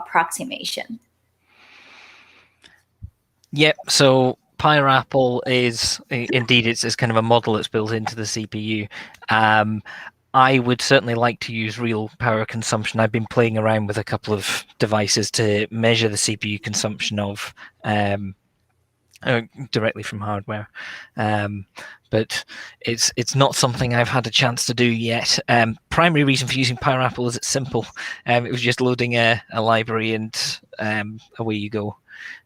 approximation? Yep. So PyRapple is indeed it's kind of a model that's built into the CPU. I would certainly like to use real power consumption. I've been playing around with a couple of devices to measure the CPU consumption of directly from hardware, but it's not something I've had a chance to do yet. Primary reason for using PyRapple is it's simple. It was just loading a library and away you go.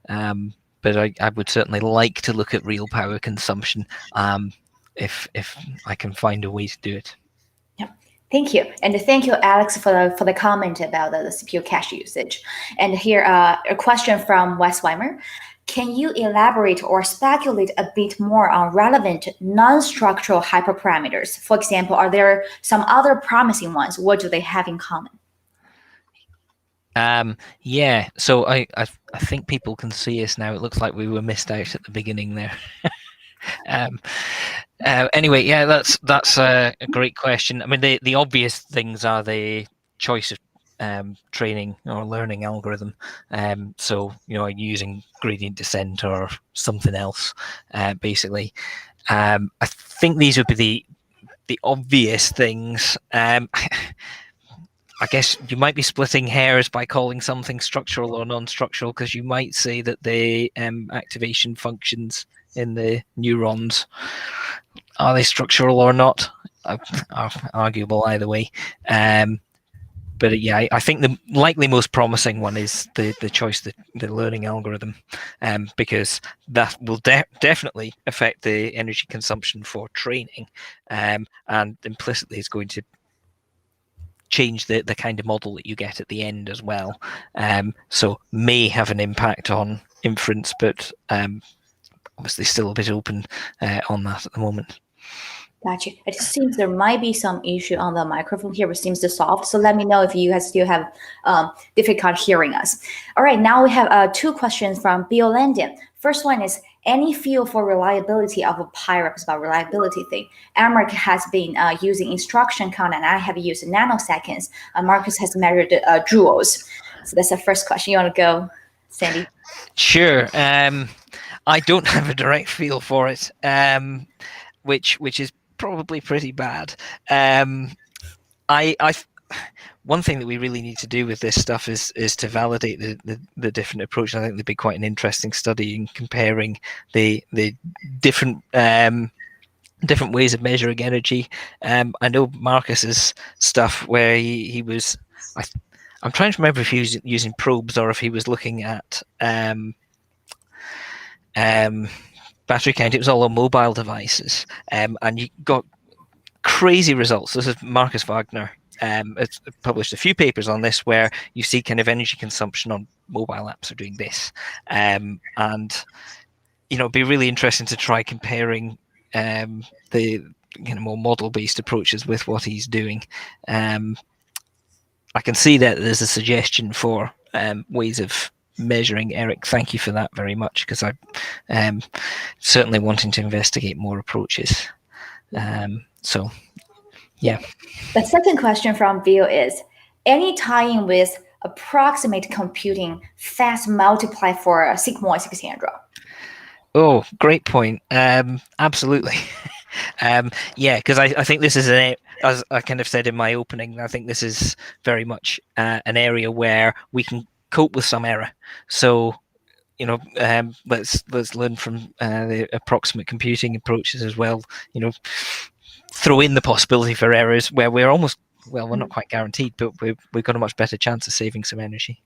But I would certainly like to look at real power consumption if I can find a way to do it. Thank you. And thank you, Alex, for the comment about the CPU cache usage. And here a question from Wes Weimer. Can you elaborate or speculate a bit more on relevant non-structural hyperparameters? For example, are there some other promising ones? What do they have in common? Yeah, so I think people can see us now. It looks like we were missed out at the beginning there. Anyway, yeah, that's a great question. I mean, the obvious things are the choice of training or learning algorithm. So using gradient descent or something else, basically. I think these would be the obvious things. I guess you might be splitting hairs by calling something structural or non-structural, because you might say that the activation functions in the neurons, are they structural or not? Are arguable either way. But yeah, I think the likely most promising one is the choice, the learning algorithm, because that will definitely affect the energy consumption for training, and implicitly is going to change the kind of model that you get at the end as well. So may have an impact on inference, but obviously still a bit open on that at the moment. Gotcha. It seems there might be some issue on the microphone here, but seems to solve. So let me know if you guys still have difficulty hearing us. All right, now we have two questions from Bill Landon. First one is, any feel for reliability of a PyRapple? About reliability thing. Amric has been using instruction count, and I have used nanoseconds. Marcus has measured joules. So that's the first question. You want to go, Sandy? Sure. I don't have a direct feel for it, which is probably pretty bad. One thing that we really need to do with this stuff is to validate the different approaches. I think there'd be quite an interesting study in comparing the different different ways of measuring energy. I know Marcus's stuff where he was. I'm trying to remember if he was using probes or if he was looking at battery count. It was all on mobile devices, and you got crazy results. This is Marcus Wagner. It's published a few papers on this where you see kind of energy consumption on mobile apps are doing this, and it'd be really interesting to try comparing the kind of more model-based approaches with what he's doing. I can see that there's a suggestion for ways of measuring. Eric, thank you for that very much, because I'm certainly wanting to investigate more approaches. So yeah. The second question from Bill is, any tie-in with approximate computing fast multiply for sigmoid 600? Oh, great point. Absolutely. Yeah, because I think this is as I kind of said in my opening, I think this is very much an area where we can cope with some error. So let's learn from the approximate computing approaches as well. Throw in the possibility for errors where we're almost, well, we're not quite guaranteed, but we've got a much better chance of saving some energy.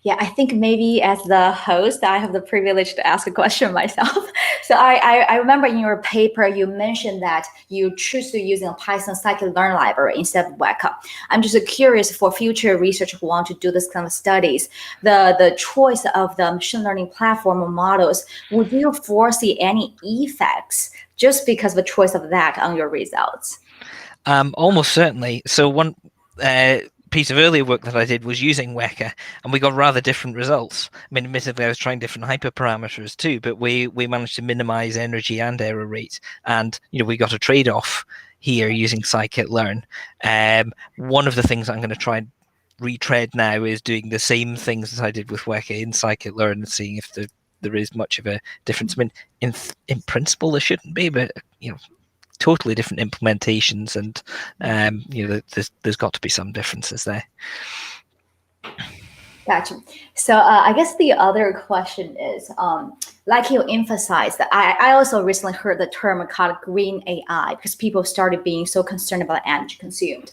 Yeah, I think maybe as the host, I have the privilege to ask a question myself. So I remember in your paper, you mentioned that you choose to use a Python scikit-learn library instead of Weka. I'm just curious for future research who want to do this kind of studies, the choice of the machine learning platform or models, would you foresee any effects just because of the choice of that on your results? Almost certainly. So one piece of earlier work that I did was using Weka, and we got rather different results. I mean, admittedly, I was trying different hyperparameters too, but we managed to minimize energy and error rate, and we got a trade-off here using scikit-learn. One of the things I'm going to try and retread now is doing the same things as I did with Weka in scikit-learn and seeing if there is much of a difference. I mean, in principle, there shouldn't be, but totally different implementations, and there's got to be some differences there. Gotcha. So I guess the other question is, like you emphasized, that I also recently heard the term called green AI because people started being so concerned about energy consumed.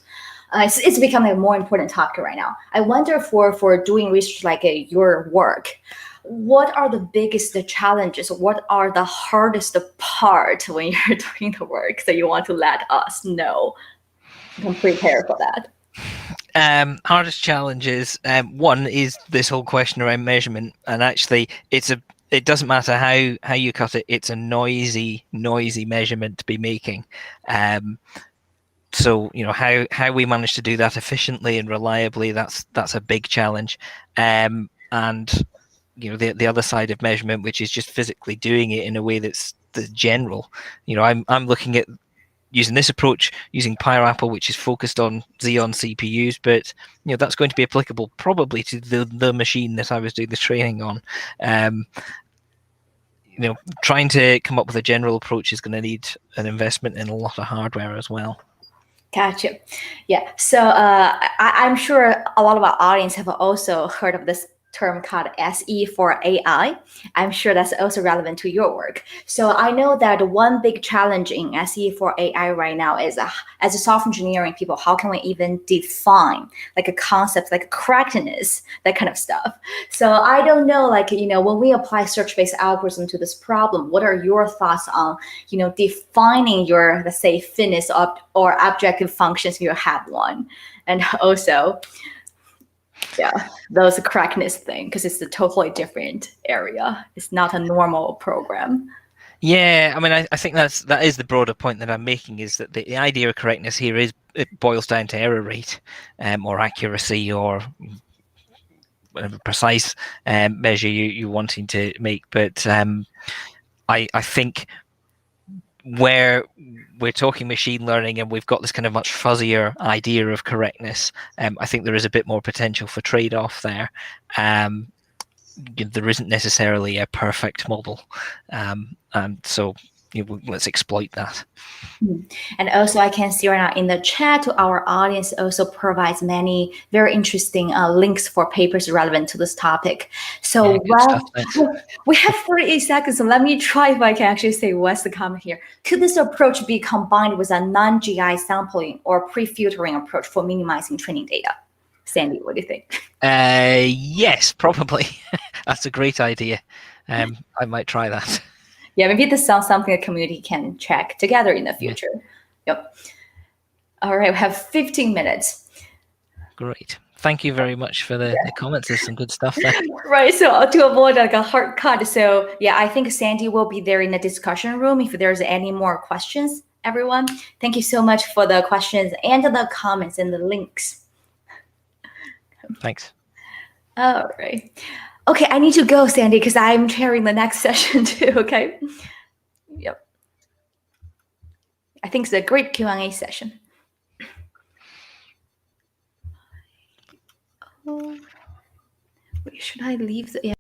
It's becoming a more important topic right now. I wonder for doing research like your work, what are the biggest challenges? What are the hardest part when you're doing the work that you want to let us know? You can prepare for that. Hardest challenges. One is this whole question around measurement, and actually, it doesn't matter how you cut it. It's a noisy measurement to be making. So how we manage to do that efficiently and reliably, that's a big challenge. And the other side of measurement, which is just physically doing it in a way that's general. I'm looking at using this approach, using PyRapple, which is focused on Xeon CPUs, but that's going to be applicable probably to the machine that I was doing the training on. Trying to come up with a general approach is going to need an investment in a lot of hardware as well. Gotcha. Yeah. So I'm sure a lot of our audience have also heard of this term called SE for AI. I'm sure that's also relevant to your work. So I know that one big challenge in SE for AI right now is as a software engineering people, how can we even define like a concept like correctness, that kind of stuff. So I don't know, when we apply search-based algorithm to this problem, what are your thoughts on, defining your, let's say, fitness or objective functions if you have one, and also those correctness thing, because it's a totally different area. It's not a normal program. Yeah, I mean, I think that is the broader point that I'm making, is that the idea of correctness here it boils down to error rate, or accuracy, or whatever precise measure you're wanting to make. But I think where we're talking machine learning and we've got this kind of much fuzzier idea of correctness, I think there is a bit more potential for trade-off there. There isn't necessarily a perfect model, and so let's exploit that. And also I can see right now in the chat, our audience also provides many very interesting links for papers relevant to this topic. So we have 48 seconds, so let me try if I can actually say what's the comment here. Could this approach be combined with a non-GI sampling or pre-filtering approach for minimizing training data? Sandy, what do you think? Yes, probably. That's a great idea. I might try that. Yeah, maybe this sounds something the community can check together in the future. Yeah. Yep. All right, we have 15 minutes. Great. Thank you very much for the comments. There's some good stuff there. Right, so to avoid like a hard cut, so yeah, I think Sandy will be there in the discussion room if there's any more questions, everyone. Thank you so much for the questions and the comments and the links. Thanks. All right. Okay, I need to go, Sandy, because I'm chairing the next session too, okay? Yep. I think it's a great Q&A session. Oh, wait, should I leave the...